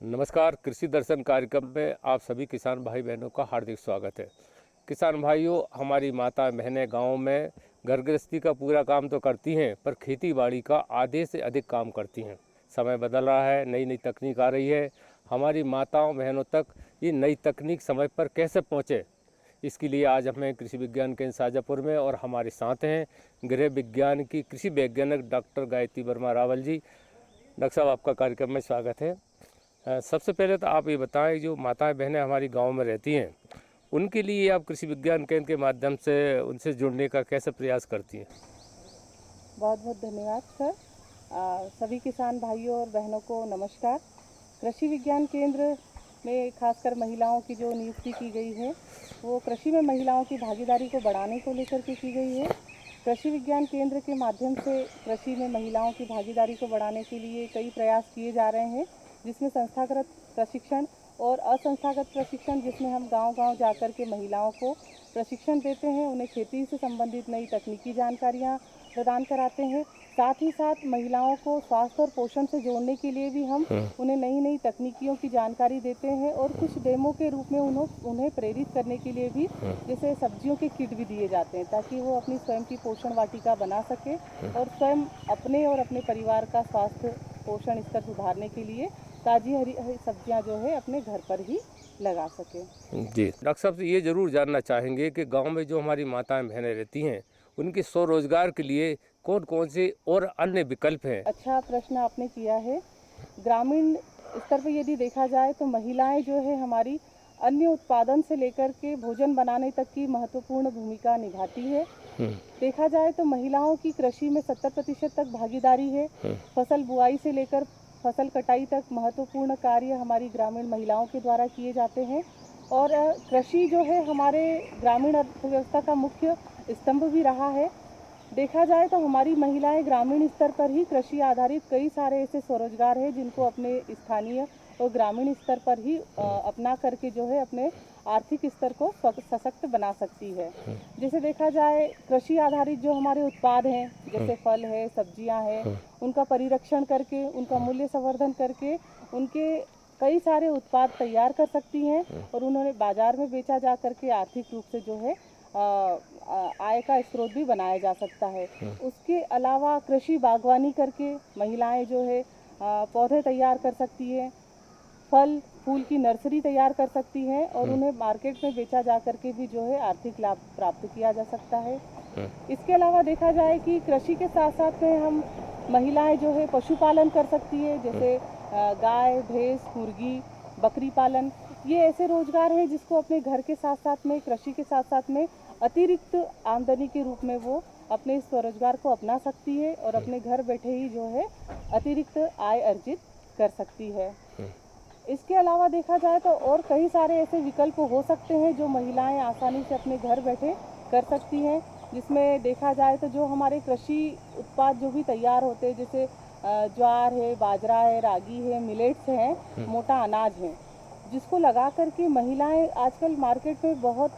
नमस्कार, कृषि दर्शन कार्यक्रम में आप सभी किसान भाई बहनों का हार्दिक स्वागत है। किसान भाइयों, हमारी माता बहनें गाँव में घर गृहस्थी का पूरा काम तो करती हैं, पर खेती बाड़ी का आधे से अधिक काम करती हैं। समय बदल रहा है, नई नई तकनीक आ रही है। हमारी माताओं बहनों तक ये नई तकनीक समय पर कैसे पहुँचे, इसके लिए आज हमें कृषि विज्ञान केंद्र शाजापुर में और हमारे साथ हैं गृह विज्ञान की कृषि वैज्ञानिक डॉक्टर गायत्री वर्मा रावल जी। डॉक्टर साहब, आपका कार्यक्रम में स्वागत है। सबसे पहले तो आप ये बताएं, जो माताएं बहनें हमारी गांव में रहती हैं, उनके लिए आप कृषि विज्ञान केंद्र के माध्यम से उनसे जुड़ने का कैसे प्रयास करती हैं? बहुत बहुत धन्यवाद सर। सभी किसान भाइयों और बहनों को नमस्कार। कृषि विज्ञान केंद्र में खासकर महिलाओं की जो नियुक्ति की गई है, वो कृषि में महिलाओं की भागीदारी को बढ़ाने को लेकर के की गई है। कृषि विज्ञान केंद्र के माध्यम से कृषि में महिलाओं की भागीदारी को बढ़ाने के लिए कई प्रयास किए जा रहे हैं, जिसमें संस्थागत प्रशिक्षण और असंस्थागत प्रशिक्षण, जिसमें हम गांव-गांव जाकर के महिलाओं को प्रशिक्षण देते हैं, उन्हें खेती से संबंधित नई तकनीकी जानकारियां प्रदान कराते हैं। साथ ही साथ महिलाओं को स्वास्थ्य और पोषण से जोड़ने के लिए भी हम उन्हें नई नई तकनीकियों की जानकारी देते हैं और कुछ डेमो के रूप में उन्हें प्रेरित करने के लिए भी जैसे सब्जियों के किट भी दिए जाते हैं, ताकि वो अपनी स्वयं की पोषण वाटिका बना सके और स्वयं अपने और अपने परिवार का स्वास्थ्य पोषण स्तर सुधारने के लिए ताज़ी हरी सब्जियां जो है अपने घर पर ही लगा सके। जी डॉक्टर साहब से ये ज़रूर जानना चाहेंगे कि गांव में जो हमारी माताएं बहनें रहती हैं, उनके स्वरोजगार के लिए कौन कौन से और अन्य विकल्प हैं? अच्छा प्रश्न आपने किया है। ग्रामीण स्तर पर यदि देखा जाए तो महिलाएं जो है हमारी अन्य उत्पादन से लेकर के भोजन बनाने तक की महत्वपूर्ण भूमिका निभाती है। देखा जाए तो महिलाओं की कृषि में 70% तक भागीदारी है। फसल बुआई से लेकर फसल कटाई तक महत्वपूर्ण कार्य हमारी ग्रामीण महिलाओं के द्वारा किए जाते हैं और कृषि जो है हमारे ग्रामीण अर्थव्यवस्था का मुख्य स्तंभ भी रहा है। देखा जाए तो हमारी महिलाएं ग्रामीण स्तर पर ही कृषि आधारित कई सारे ऐसे स्वरोजगार हैं, जिनको अपने स्थानीय और ग्रामीण स्तर पर ही अपना करके जो है अपने आर्थिक स्तर को सशक्त बना सकती है। जैसे देखा जाए कृषि आधारित जो हमारे उत्पाद हैं, जैसे फल है, सब्जियां हैं, उनका परिरक्षण करके, उनका मूल्य संवर्धन करके उनके कई सारे उत्पाद तैयार कर सकती हैं और उन्हें बाजार में बेचा जा करके आर्थिक रूप से जो है आय का स्रोत भी बनाया जा सकता है। उसके अलावा कृषि बागवानी करके महिलाएं जो है पौधे तैयार कर सकती है, फल फूल की नर्सरी तैयार कर सकती हैं और उन्हें मार्केट में बेचा जा करके भी जो है आर्थिक लाभ प्राप्त किया जा सकता है। इसके अलावा देखा जाए कि कृषि के साथ साथ में हम महिलाएं जो है पशुपालन कर सकती है, जैसे गाय, भैंस, मुर्गी, बकरी पालन। ये ऐसे रोजगार हैं जिसको अपने घर के साथ साथ में, कृषि के साथ साथ में अतिरिक्त आमदनी के रूप में वो अपने स्वरोजगार को अपना सकती है और अपने घर बैठे ही जो है अतिरिक्त आय अर्जित कर सकती है। इसके अलावा देखा जाए तो और कई सारे ऐसे विकल्प हो सकते हैं जो महिलाएं आसानी से अपने घर बैठे कर सकती हैं, जिसमें देखा जाए तो जो हमारे कृषि उत्पाद जो भी तैयार होते हैं, जैसे ज्वार है, बाजरा है, रागी है, मिलेट्स हैं, मोटा अनाज है, जिसको लगा करके महिलाएं आजकल मार्केट में बहुत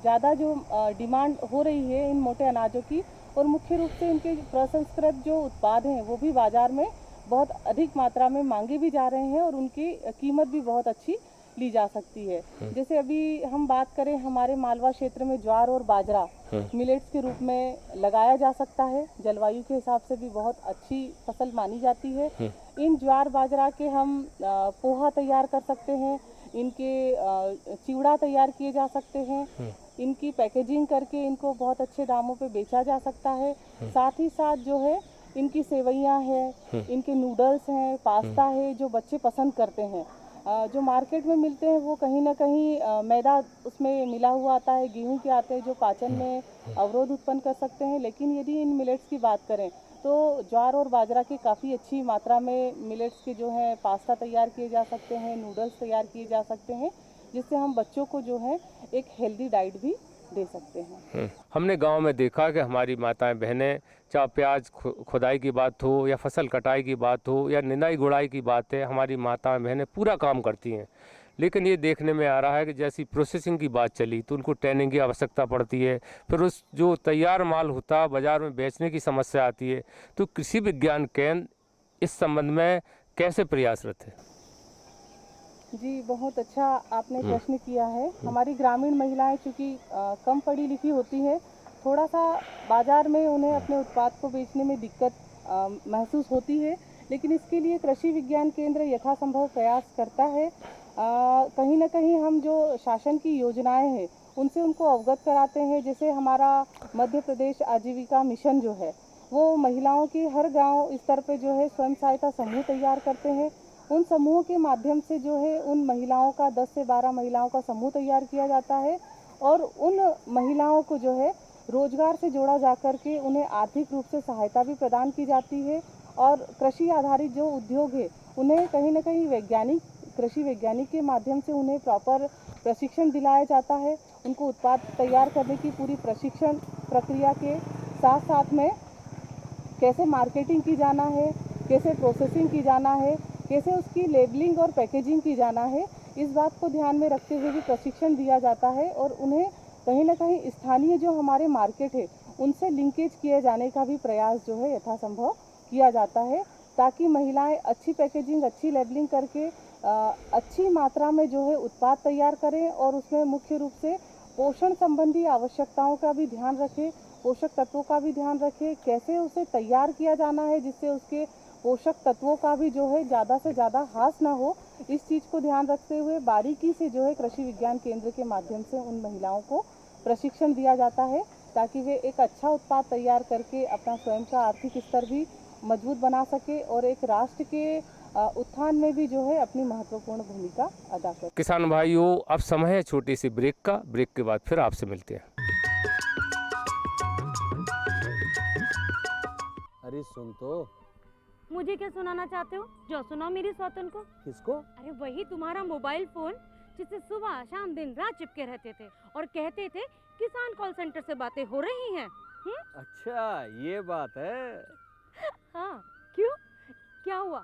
ज़्यादा जो डिमांड हो रही है इन मोटे अनाजों की, और मुख्य रूप से इनके प्रसंस्कृत जो उत्पाद हैं वो भी बाज़ार में बहुत अधिक मात्रा में मांगे भी जा रहे हैं और उनकी कीमत भी बहुत अच्छी ली जा सकती है। जैसे अभी हम बात करें, हमारे मालवा क्षेत्र में ज्वार और बाजरा मिलेट्स के रूप में लगाया जा सकता है। जलवायु के हिसाब से भी बहुत अच्छी फसल मानी जाती है। इन ज्वार बाजरा के हम पोहा तैयार कर सकते हैं, इनके चिवड़ा तैयार किए जा सकते हैं, इनकी पैकेजिंग करके इनको बहुत अच्छे दामों पे बेचा जा सकता है। साथ ही साथ जो है इनकी सेवइयाँ हैं, इनके नूडल्स हैं, पास्ता है, जो बच्चे पसंद करते हैं। जो मार्केट में मिलते हैं वो कहीं ना कहीं मैदा उसमें मिला हुआ आता है, गेहूं के आते हैं, जो पाचन में अवरोध उत्पन्न कर सकते हैं। लेकिन यदि इन मिलेट्स की बात करें तो ज्वार और बाजरा के काफ़ी अच्छी मात्रा में मिलेट्स के जो है पास्ता तैयार किए जा सकते हैं, नूडल्स तैयार किए जा सकते हैं, जिससे हम बच्चों को जो है एक हेल्दी डाइट भी दे सकते हैं। हमने गांव में देखा कि हमारी माताएं बहनें, चाहे प्याज खुदाई की बात हो या फसल कटाई की बात हो या निंदाई गुड़ाई की बात है, हमारी माताएं बहनें पूरा काम करती हैं। लेकिन ये देखने में आ रहा है कि जैसी प्रोसेसिंग की बात चली तो उनको ट्रेनिंग की आवश्यकता पड़ती है, फिर उस जो तैयार माल होता है बाज़ार में बेचने की समस्या आती है। तो कृषि विज्ञान केंद्र इस संबंध में कैसे प्रयासरत है? जी, बहुत अच्छा आपने प्रश्न किया है। हमारी ग्रामीण महिलाएं चूँकि कम पढ़ी लिखी होती हैं, थोड़ा सा बाज़ार में उन्हें अपने उत्पाद को बेचने में दिक्कत महसूस होती है, लेकिन इसके लिए कृषि विज्ञान केंद्र यथासंभव प्रयास करता है। कहीं न कहीं हम जो शासन की योजनाएं हैं, उनसे उनको अवगत कराते हैं। जैसे हमारा मध्य प्रदेश आजीविका मिशन जो है, वो महिलाओं की हर गांव स्तर पे जो है स्वयं सहायता समूह तैयार करते हैं। उन समूहों के माध्यम से जो है उन महिलाओं का 10 से 12 महिलाओं का समूह तैयार किया जाता है और उन महिलाओं को जो है रोजगार से जोड़ा जा कर के उन्हें आर्थिक रूप से सहायता भी प्रदान की जाती है। और कृषि आधारित जो उद्योग है, उन्हें कहीं न कहीं कृषि वैज्ञानिक के माध्यम से उन्हें प्रॉपर प्रशिक्षण दिलाया जाता है। उनको उत्पाद तैयार करने की पूरी प्रशिक्षण प्रक्रिया के साथ साथ में कैसे मार्केटिंग की जाना है, कैसे प्रोसेसिंग की जाना है, कैसे उसकी लेबलिंग और पैकेजिंग की जाना है, इस बात को ध्यान में रखते हुए भी प्रशिक्षण दिया जाता है। और उन्हें कहीं ना कहीं स्थानीय जो हमारे मार्केट है, उनसे लिंकेज किए जाने का भी प्रयास जो है यथासंभव किया जाता है, ताकि महिलाएं अच्छी पैकेजिंग, अच्छी लेबलिंग करके अच्छी मात्रा में जो है उत्पाद तैयार करें और उसमें मुख्य रूप से पोषण संबंधी आवश्यकताओं का भी ध्यान रखें, पोषक तत्वों का भी ध्यान रखें, कैसे उसे तैयार किया जाना है जिससे उसके पोषक तत्वों का भी जो है ज़्यादा से ज़्यादा ह्रास ना हो। इस चीज़ को ध्यान रखते हुए बारीकी से जो है कृषि विज्ञान केंद्र के माध्यम से उन महिलाओं को प्रशिक्षण दिया जाता है, ताकि वे एक अच्छा उत्पाद तैयार करके अपना स्वयं का आर्थिक स्तर भी मजबूत बना सके और एक राष्ट्र के उत्थान में भी जो है अपनी महत्वपूर्ण भूमिका अदा करे। किसान भाइयों, अब समय है छोटी सी ब्रेक का। ब्रेक के बाद फिर आपसे मिलते हैं। अरे सुन तो। मुझे क्या सुनाना चाहते हो? जो सुनाओ मेरी सौतन को। किसको? अरे वही तुम्हारा मोबाइल फोन जिससे सुबह शाम दिन रात चिपके रहते थे और कहते थे किसान कॉल सेंटर से बातें हो रही हैं। अच्छा, ये बात है। हाँ, क्यों? क्या हुआ?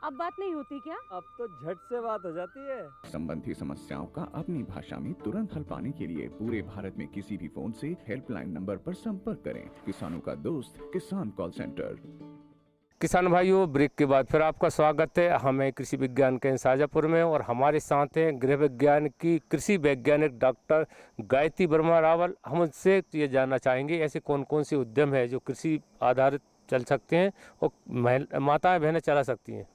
अब बात नहीं होती क्या? अब तो झट से बात हो जाती है। संबंधी समस्याओं का अपनी भाषा में तुरंत हल पाने के लिए पूरे भारत में किसी भी फोन से हेल्पलाइन नंबर पर संपर्क करें। किसानों का दोस्त किसान कॉल सेंटर। किसान भाइयों, ब्रेक के बाद फिर आपका स्वागत है। हमें कृषि विज्ञान केंद्र शाजापुर में और हमारे साथ हैं गृह विज्ञान की कृषि वैज्ञानिक डॉक्टर गायत्री वर्मा रावल। हम उनसे ये जानना चाहेंगे ऐसे कौन कौन से उद्यम है जो कृषि आधारित चल सकते हैं और माताएं बहनें चला सकती हैं।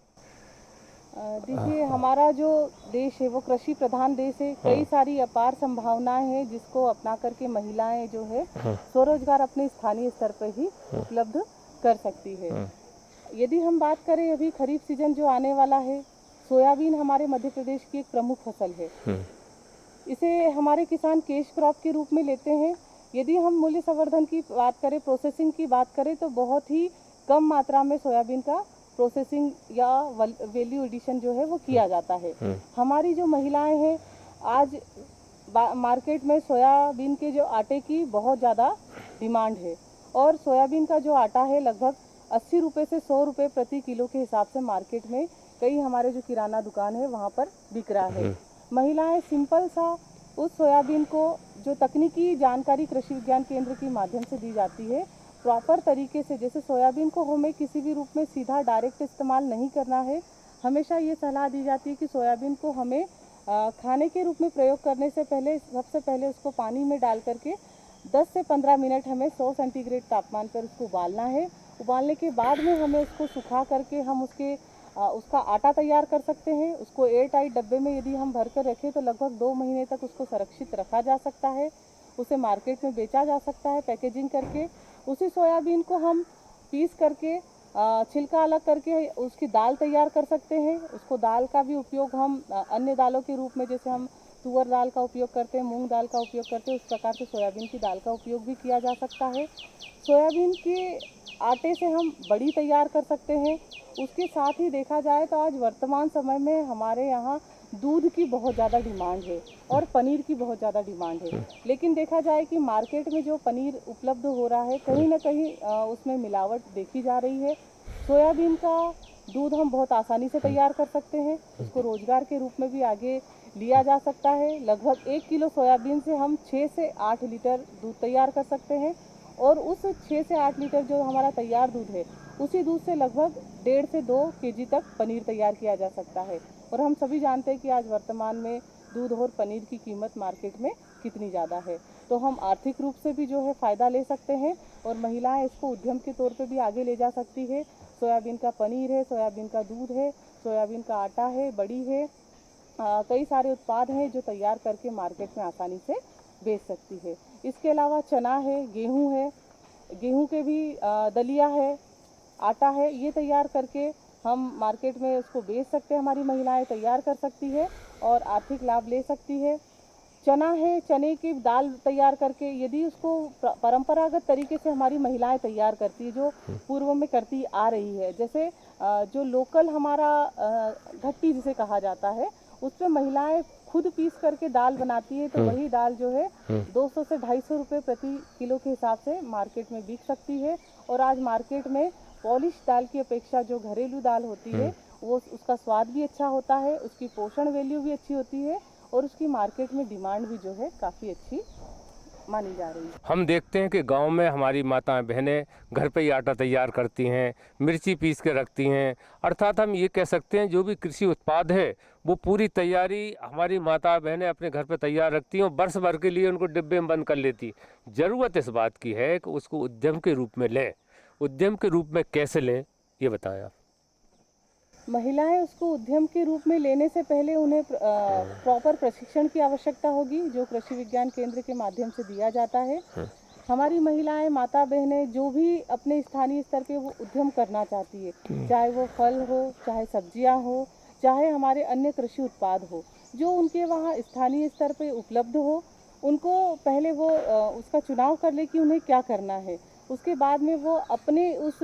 देखिए, हमारा जो देश है वो कृषि प्रधान देश है। कई सारी अपार संभावनाएं हैं जिसको अपना करके महिलाएं जो है स्वरोजगार अपने स्थानीय स्तर पर ही उपलब्ध कर सकती है। यदि हम बात करें, अभी खरीफ सीजन जो आने वाला है, सोयाबीन हमारे मध्य प्रदेश की एक प्रमुख फसल है। इसे हमारे किसान कैश क्रॉप के रूप में लेते हैं। यदि हम मूल्य संवर्धन की बात करें, प्रोसेसिंग की बात करें, तो बहुत ही कम मात्रा में सोयाबीन का प्रोसेसिंग या वैल्यू एडिशन जो है वो किया जाता है। हमारी जो महिलाएं हैं, आज मार्केट में सोयाबीन के जो आटे की बहुत ज़्यादा डिमांड है और सोयाबीन का जो आटा है लगभग 80 रुपये से 100 रुपये प्रति किलो के हिसाब से मार्केट में कई हमारे जो किराना दुकान है वहाँ पर बिक रहा है। महिलाएं सिंपल सा उस सोयाबीन को, जो तकनीकी जानकारी कृषि विज्ञान केंद्र के माध्यम से दी जाती है, प्रॉपर तरीके से, जैसे सोयाबीन को हमें किसी भी रूप में सीधा डायरेक्ट इस्तेमाल नहीं करना है। हमेशा ये सलाह दी जाती है कि सोयाबीन को हमें खाने के रूप में प्रयोग करने से पहले सबसे पहले उसको पानी में डाल करके 10 से 15 मिनट हमें 100 सेंटीग्रेड तापमान पर उसको उबालना है। उबालने के बाद में हमें उसको सुखा करके हम उसका आटा तैयार कर सकते हैं। उसको एयर टाइट डब्बे में यदि हम भर कर रखें तो लगभग 2 महीने तक उसको सुरक्षित रखा जा सकता है। उसे मार्केट में बेचा जा सकता है पैकेजिंग करके। उसी सोयाबीन को हम पीस करके छिलका अलग करके उसकी दाल तैयार कर सकते हैं। उसको दाल का भी उपयोग हम अन्य दालों के रूप में, जैसे हम तुअर दाल का उपयोग करते हैं, मूंग दाल का उपयोग करते हैं, उस प्रकार से सोयाबीन की दाल का उपयोग भी किया जा सकता है। सोयाबीन के आटे से हम बड़ी तैयार कर सकते हैं। उसके साथ ही देखा जाए तो आज वर्तमान समय में हमारे यहाँ दूध की बहुत ज़्यादा डिमांड है और पनीर की बहुत ज़्यादा डिमांड है। लेकिन देखा जाए कि मार्केट में जो पनीर उपलब्ध हो रहा है, कहीं ना कहीं उसमें मिलावट देखी जा रही है। सोयाबीन का दूध हम बहुत आसानी से तैयार कर सकते हैं, उसको रोजगार के रूप में भी आगे लिया जा सकता है। लगभग 1 किलो सोयाबीन से हम 6 से 8 लीटर दूध तैयार कर सकते हैं और उस 6 से 8 लीटर जो हमारा तैयार दूध है, उसी दूध से लगभग 1.5 से 2 केजी तक पनीर तैयार किया जा सकता है। और हम सभी जानते हैं कि आज वर्तमान में दूध और पनीर की कीमत मार्केट में कितनी ज़्यादा है, तो हम आर्थिक रूप से भी जो है फ़ायदा ले सकते हैं और महिलाएं इसको उद्यम के तौर पे भी आगे ले जा सकती है। सोयाबीन का पनीर है, सोयाबीन का दूध है, सोयाबीन का आटा है, बड़ी है, कई सारे उत्पाद हैं जो तैयार करके मार्केट में आसानी से बेच सकती है। इसके अलावा चना है, गेहूँ है, गेहूँ के भी दलिया है, आटा है, ये तैयार करके हम मार्केट में उसको बेच सकते हैं। हमारी महिलाएं तैयार कर सकती है और आर्थिक लाभ ले सकती है। चना है, चने की दाल तैयार करके यदि उसको परंपरागत तरीके से हमारी महिलाएं तैयार करती है, जो पूर्व में करती आ रही है, जैसे जो लोकल हमारा घट्टी जिसे कहा जाता है, उस पर महिलाएं खुद पीस करके दाल बनाती है, तो वही दाल जो है 200 से 250 रुपये प्रति किलो के हिसाब से मार्केट में बिक सकती है। और आज मार्केट में पॉलिश दाल की अपेक्षा जो घरेलू दाल होती है, वो उसका स्वाद भी अच्छा होता है, उसकी पोषण वैल्यू भी अच्छी होती है और उसकी मार्केट में डिमांड भी जो है काफ़ी अच्छी मानी जा रही है। हम देखते हैं कि गांव में हमारी माताएं बहनें घर पे ही आटा तैयार करती हैं, मिर्ची पीस के रखती हैं। अर्थात हम ये कह सकते हैं जो भी कृषि उत्पाद है वो पूरी तैयारी हमारी माता बहनें अपने घर पे तैयार रखती हैं और वर्ष भर के लिए उनको डिब्बे में बंद कर लेती। ज़रूरत इस बात की है कि उसको उद्यम के रूप में लें। उद्यम के रूप में कैसे लें, ये बताएं आप। महिलाएं उसको उद्यम के रूप में लेने से पहले उन्हें प्रॉपर प्रशिक्षण की आवश्यकता होगी, जो कृषि विज्ञान केंद्र के माध्यम से दिया जाता है। हमारी महिलाएं, माता बहनें जो भी अपने स्थानीय स्तर पे वो उद्यम करना चाहती है, चाहे वो फल हो, चाहे सब्जियां हो, चाहे हमारे अन्य कृषि उत्पाद हो, जो उनके वहाँ स्थानीय स्तर पे उपलब्ध हो, उनको पहले वो उसका चुनाव कर ले कि उन्हें क्या करना है। उसके बाद में वो अपने उस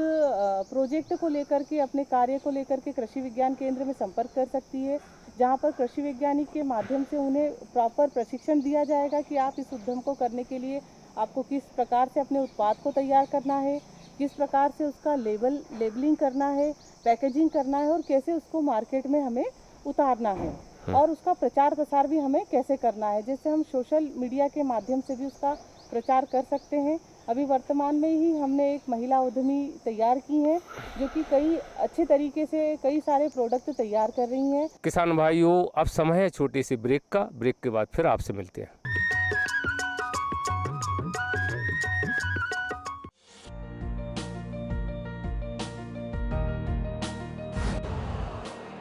प्रोजेक्ट को लेकर के, अपने कार्य को लेकर के कृषि विज्ञान केंद्र में संपर्क कर सकती है, जहाँ पर कृषि वैज्ञानिक के माध्यम से उन्हें प्रॉपर प्रशिक्षण दिया जाएगा कि आप इस उद्यम को करने के लिए आपको किस प्रकार से अपने उत्पाद को तैयार करना है, किस प्रकार से उसका लेबलिंग करना है, पैकेजिंग करना है और कैसे उसको मार्केट में हमें उतारना है और उसका प्रचार प्रसार भी हमें कैसे करना है, जैसे हम सोशल मीडिया के माध्यम से भी उसका प्रचार कर सकते हैं। अभी वर्तमान में ही हमने एक महिला उद्यमी तैयार की है जो कि कई अच्छे तरीके से कई सारे प्रोडक्ट तैयार कर रही हैं। किसान भाइयों, अब समय है छोटी सी ब्रेक का। ब्रेक के बाद फिर आपसे मिलते हैं।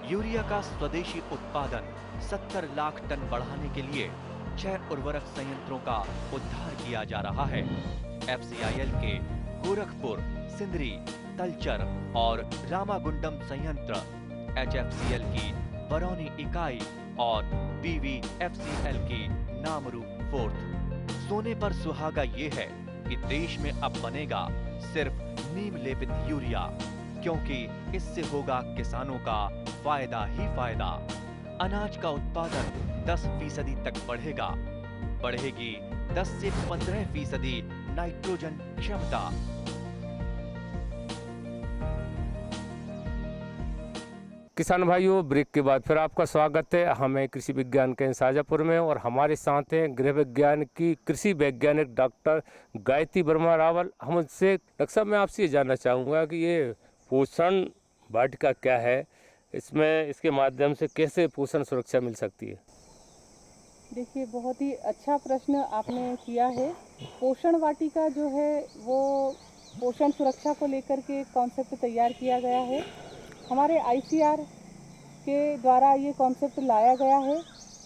यूरिया का स्वदेशी उत्पादन 70 लाख टन बढ़ाने के लिए 6 उर्वरक संयंत्रों का उद्धार किया जा रहा है। FCIL के गोरखपुर, सिंदरी, तलचर और रामागुंडम संयंत्र, HFCL की बरौनी इकाई और BVFCL की नामरू फोर्थ। सोने पर सुहागा ये है कि देश में अब बनेगा सिर्फ नीम लेपित यूरिया, क्योंकि इससे होगा किसानों का फायदा ही फायदा। अनाज का उत्पादन 10% तक बढ़ेगा, बढ़ेगी 10 से 15% नाइट्रोजन क्षमता। किसान भाइयों, ब्रेक के बाद फिर आपका स्वागत है। हम हैं कृषि विज्ञान केंद्र शाजापुर में और हमारे साथ हैं गृह विज्ञान की कृषि वैज्ञानिक डॉक्टर गायत्री वर्मा रावल। हम उनसे डॉक्टर साहब, मैं आपसे ये जानना चाहूँगा कि ये पोषण वाटिका क्या है, इसमें इसके माध्यम से कैसे पोषण सुरक्षा मिल सकती है? देखिए, बहुत ही अच्छा प्रश्न आपने किया है। पोषण वाटिका जो है वो पोषण सुरक्षा को लेकर के एक कॉन्सेप्ट तैयार किया गया है। हमारे ICR के द्वारा ये कॉन्सेप्ट लाया गया है,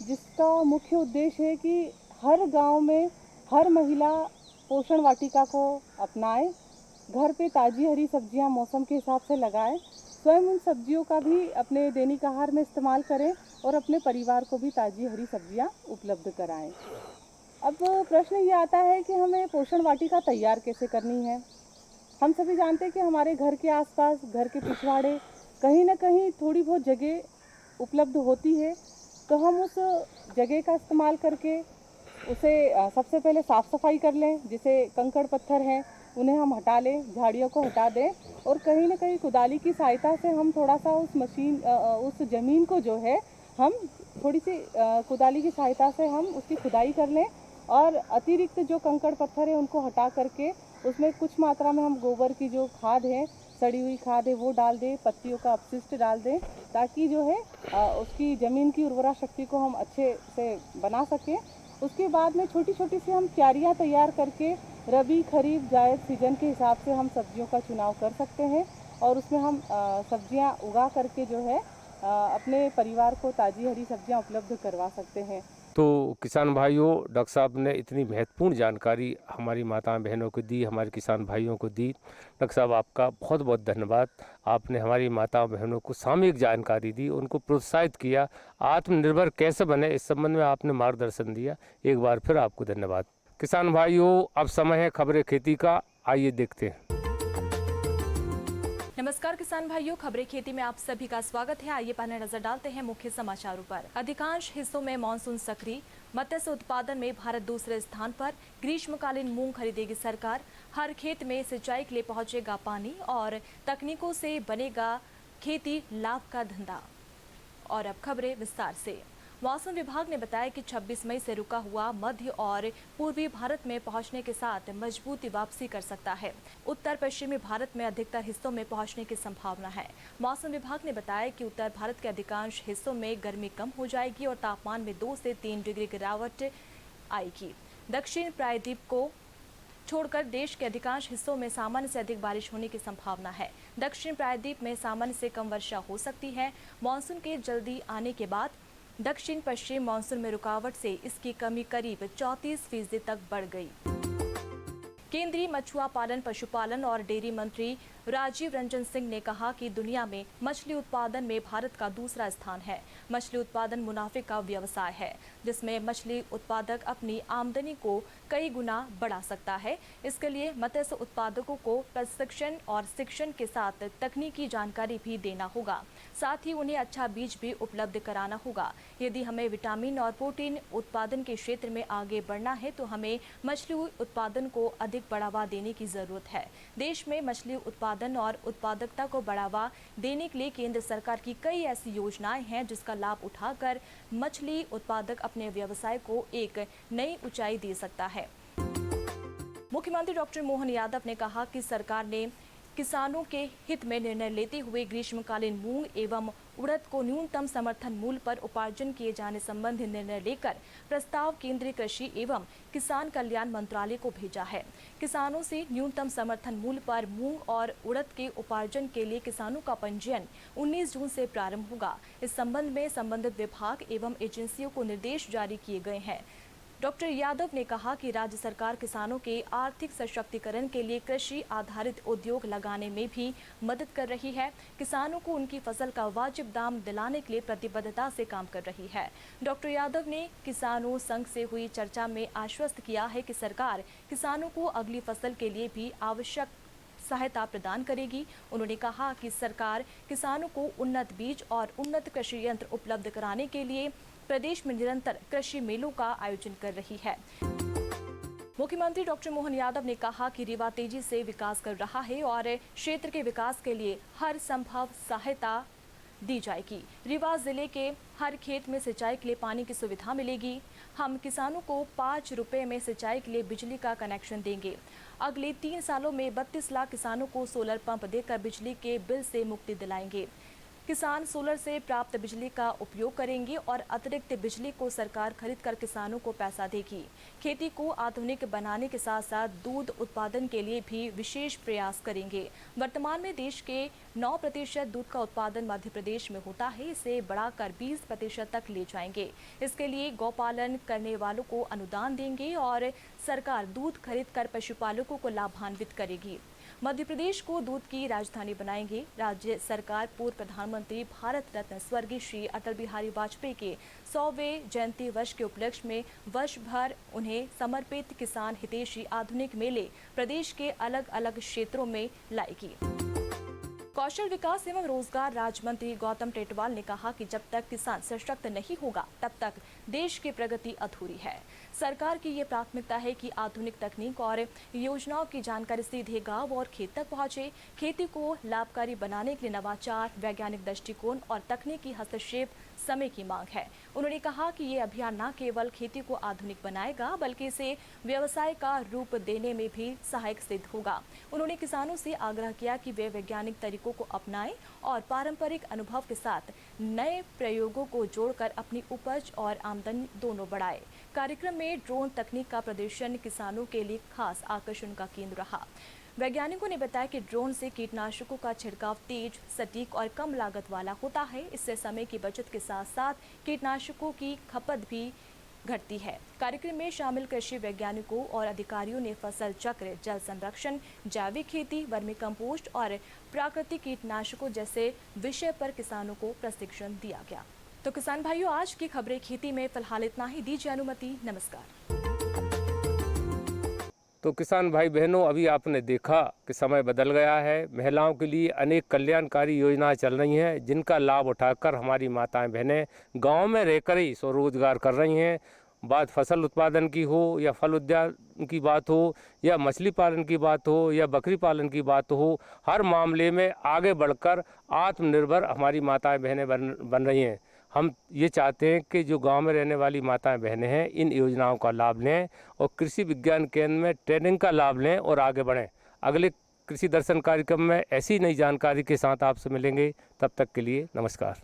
जिसका मुख्य उद्देश्य है कि हर गांव में हर महिला पोषण वाटिका को अपनाए, घर पे ताज़ी हरी सब्जियां मौसम के हिसाब से लगाए स्वयं उन सब्जियों का भी अपने दैनिक आहार में इस्तेमाल करें और अपने परिवार को भी ताज़ी हरी सब्जियां उपलब्ध कराएं। अब प्रश्न ये आता है कि हमें पोषण वाटिका तैयार कैसे करनी है। हम सभी जानते हैं कि हमारे घर के आसपास, घर के पिछवाड़े कहीं ना कहीं थोड़ी बहुत जगह उपलब्ध होती है, तो हम उस जगह का इस्तेमाल करके उसे सबसे पहले साफ़ सफाई कर लें। जैसे कंकड़ पत्थर हैं उन्हें हम हटा लें, झाड़ियों को हटा दें और कहीं ना कहीं कुदाली की सहायता से हम थोड़ा सा उस ज़मीन को जो है हम थोड़ी सी कुदाली की सहायता से हम उसकी खुदाई कर लें और अतिरिक्त जो कंकड़ पत्थर है उनको हटा करके उसमें कुछ मात्रा में हम गोबर की जो खाद है, सड़ी हुई खाद है, वो डाल दें, पत्तियों का अपशिष्ट डाल दें, ताकि जो है उसकी ज़मीन की उर्वरा शक्ति को हम अच्छे से बना सकें। उसके बाद में छोटी छोटी सी हम क्यारियाँ तैयार करके रबी, खरीफ, जायद सीजन के हिसाब से हम सब्जियों का चुनाव कर सकते हैं और उसमें हम सब्जियां उगा करके जो है अपने परिवार को ताज़ी हरी सब्जियां उपलब्ध करवा सकते हैं। तो किसान भाइयों, डॉक्टर साहब ने इतनी महत्वपूर्ण जानकारी हमारी माताओं बहनों को दी, हमारे किसान भाइयों को दी। डॉक्टर साहब आपका बहुत बहुत धन्यवाद। आपने हमारी माताओं बहनों को सामयिक जानकारी दी, उनको प्रोत्साहित किया, आत्मनिर्भर कैसे बने इस संबंध में आपने मार्गदर्शन दिया। एक बार फिर आपको धन्यवाद। किसान भाइयों, अब समय है खबरें खेती का, आइए देखते हैं। नमस्कार किसान भाइयों, खबरें खेती में आप सभी का स्वागत है। आइए पहले नजर डालते हैं मुख्य समाचारों पर। अधिकांश हिस्सों में मानसून सक्रिय, मत्स्य उत्पादन में भारत दूसरे स्थान पर, ग्रीष्मकालीन मूंग खरीदेगी सरकार, हर खेत में सिंचाई के लिए पहुंचेगा पानी और तकनीकों से बनेगा खेती लाभ का धंधा। और अब खबरें विस्तार से। मौसम विभाग ने बताया कि 26 मई से रुका हुआ मध्य और पूर्वी भारत में पहुंचने के साथ मजबूती वापसी कर सकता है। उत्तर पश्चिमी भारत में अधिकतर हिस्सों में पहुंचने की संभावना है। मौसम विभाग ने बताया कि उत्तर भारत के अधिकांश हिस्सों में गर्मी कम हो जाएगी और तापमान में 2 से 3 डिग्री गिरावट आएगी। दक्षिण प्रायद्वीप को छोड़कर देश के अधिकांश हिस्सों में सामान्य से अधिक बारिश होने की संभावना है। दक्षिण प्रायद्वीप में सामान्य से कम वर्षा हो सकती है। मानसून के जल्दी आने के बाद दक्षिण पश्चिम मानसून में रुकावट से इसकी कमी करीब 34% तक बढ़ गई। केंद्रीय मछुआ पालन, पशुपालन और डेयरी मंत्री राजीव रंजन सिंह ने कहा कि दुनिया में मछली उत्पादन में भारत का दूसरा स्थान है। मछली उत्पादन मुनाफे का व्यवसाय है जिसमें मछली उत्पादक अपनी आमदनी को कई गुना बढ़ा सकता है। इसके लिए मत्स्य उत्पादकों को प्रशिक्षण और शिक्षण के साथ तकनीकी जानकारी भी देना होगा। साथ ही उन्हें अच्छा बीज भी उपलब्ध कराना होगा। यदि हमें विटामिन और प्रोटीन उत्पादन के क्षेत्र में आगे बढ़ना है तो हमें मछली उत्पादन को अधिक बढ़ावा देने की जरूरत है। देश में मछली उत्पादन और उत्पादकता को बढ़ावा देने के लिए केंद्र सरकार की कई ऐसी योजनाएं हैं जिसका लाभ उठाकर मछली उत्पादक अपने व्यवसाय को एक नई ऊंचाई दे सकता है। मुख्यमंत्री डॉक्टर मोहन यादव ने कहा कि सरकार ने किसानों के हित में निर्णय लेते हुए ग्रीष्मकालीन मूंग एवं उड़द को न्यूनतम समर्थन मूल्य पर उपार्जन किए जाने संबंधी निर्णय लेकर प्रस्ताव केंद्रीय कृषि एवं किसान कल्याण मंत्रालय को भेजा है। किसानों से न्यूनतम समर्थन मूल्य पर मूंग और उड़द के उपार्जन के लिए किसानों का पंजीयन 19 जून से प्रारंभ होगा। इस संबंध में संबंधित विभाग एवं एजेंसियों को निर्देश जारी किए गए हैं। डॉक्टर यादव ने कहा कि राज्य सरकार किसानों के आर्थिक सशक्तिकरण के लिए कृषि आधारित उद्योग लगाने में भी मदद कर रही है। किसानों को उनकी फसल का वाजिब दाम दिलाने के लिए प्रतिबद्धता से काम कर रही है। डॉक्टर यादव ने किसानों संघ से हुई चर्चा में आश्वस्त किया है कि सरकार किसानों को अगली फसल के लिए भी आवश्यक सहायता प्रदान करेगी। उन्होंने कहा कि सरकार किसानों को उन्नत बीज और उन्नत कृषि यंत्र उपलब्ध कराने के लिए प्रदेश में निरंतर कृषि मेलों का आयोजन कर रही है। मुख्यमंत्री डॉक्टर मोहन यादव ने कहा कि रीवा तेजी से विकास कर रहा है और क्षेत्र के विकास के लिए हर संभव सहायता दी जाएगी। रीवा जिले के हर खेत में सिंचाई के लिए पानी की सुविधा मिलेगी। हम किसानों को 5 रुपए में सिंचाई के लिए बिजली का कनेक्शन देंगे। अगले 3 सालों में 32 लाख किसानों को सोलर पंप देकर बिजली के बिल से मुक्ति दिलाएंगे। किसान सोलर से प्राप्त बिजली का उपयोग करेंगे और अतिरिक्त बिजली को सरकार खरीदकर किसानों को पैसा देगी। खेती को आधुनिक बनाने के साथ साथ दूध उत्पादन के लिए भी विशेष प्रयास करेंगे। वर्तमान में देश के 9% दूध का उत्पादन मध्य प्रदेश में होता है। इसे बढ़ाकर 20% तक ले जाएंगे। इसके लिए गौपालन करने वालों को अनुदान देंगे और सरकार दूध खरीदकर पशुपालकों को लाभान्वित करेगी। मध्य प्रदेश को दूध की राजधानी बनाएंगे। राज्य सरकार पूर्व प्रधानमंत्री भारत रत्न स्वर्गीय श्री अटल बिहारी वाजपेयी के 100वें जयंती वर्ष के उपलक्ष्य में वर्ष भर उन्हें समर्पित किसान हितैषी आधुनिक मेले प्रदेश के अलग अलग क्षेत्रों में लाएगी। कौशल विकास एवं रोजगार राज्य मंत्री गौतम टेटवाल ने कहा कि जब तक किसान सशक्त नहीं होगा तब तक देश की प्रगति अधूरी है। सरकार की ये प्राथमिकता है कि आधुनिक तकनीक और योजनाओं की जानकारी सीधे गांव और खेत तक पहुंचे। खेती को लाभकारी बनाने के लिए नवाचार, वैज्ञानिक दृष्टिकोण और तकनीकी हस्तक्षेप समय की मांग है। उन्होंने कहा कि ये अभियान न केवल खेती को आधुनिक बनाएगा बल्कि इसे व्यवसाय का रूप देने में भी सहायक सिद्ध होगा। उन्होंने किसानों से आग्रह किया कि वे वैज्ञानिक तरीकों को अपनाएं और पारंपरिक अनुभव के साथ नए प्रयोगों को जोड़कर अपनी उपज और आमदनी दोनों बढ़ाएं। कार्यक्रम में ड्रोन तकनीक का प्रदर्शन किसानों के लिए खास आकर्षण का केंद्र रहा। वैज्ञानिकों ने बताया कि ड्रोन से कीटनाशकों का छिड़काव तेज, सटीक और कम लागत वाला होता है। इससे समय की बचत के साथ साथ कीटनाशकों की खपत भी घटती है। कार्यक्रम में शामिल कृषि वैज्ञानिकों और अधिकारियों ने फसल चक्र, जल संरक्षण, जैविक खेती, वर्मी कंपोस्ट और प्राकृतिक कीटनाशकों जैसे विषय पर किसानों को प्रशिक्षण दिया गया। तो किसान भाइयों, आज की खबरें खेती में फिलहाल इतना ही। दीजिए अनुमति। नमस्कार। तो किसान भाई बहनों, अभी आपने देखा कि समय बदल गया है। महिलाओं के लिए अनेक कल्याणकारी योजनाएं चल रही हैं जिनका लाभ उठाकर हमारी माताएं बहनें गांव में रहकर ही स्वरोजगार कर रही हैं। बात फसल उत्पादन की हो या फल उद्यान की बात हो या मछली पालन की बात हो या बकरी पालन की बात हो, हर मामले में आगे बढ़कर आत्मनिर्भर हमारी माताएं बहनें बन रही हैं। हम ये चाहते हैं कि जो गांव में रहने वाली माताएं बहनें हैं इन योजनाओं का लाभ लें और कृषि विज्ञान केंद्र में ट्रेनिंग का लाभ लें और आगे बढ़ें। अगले कृषि दर्शन कार्यक्रम में ऐसी नई जानकारी के साथ आपसे मिलेंगे। तब तक के लिए नमस्कार।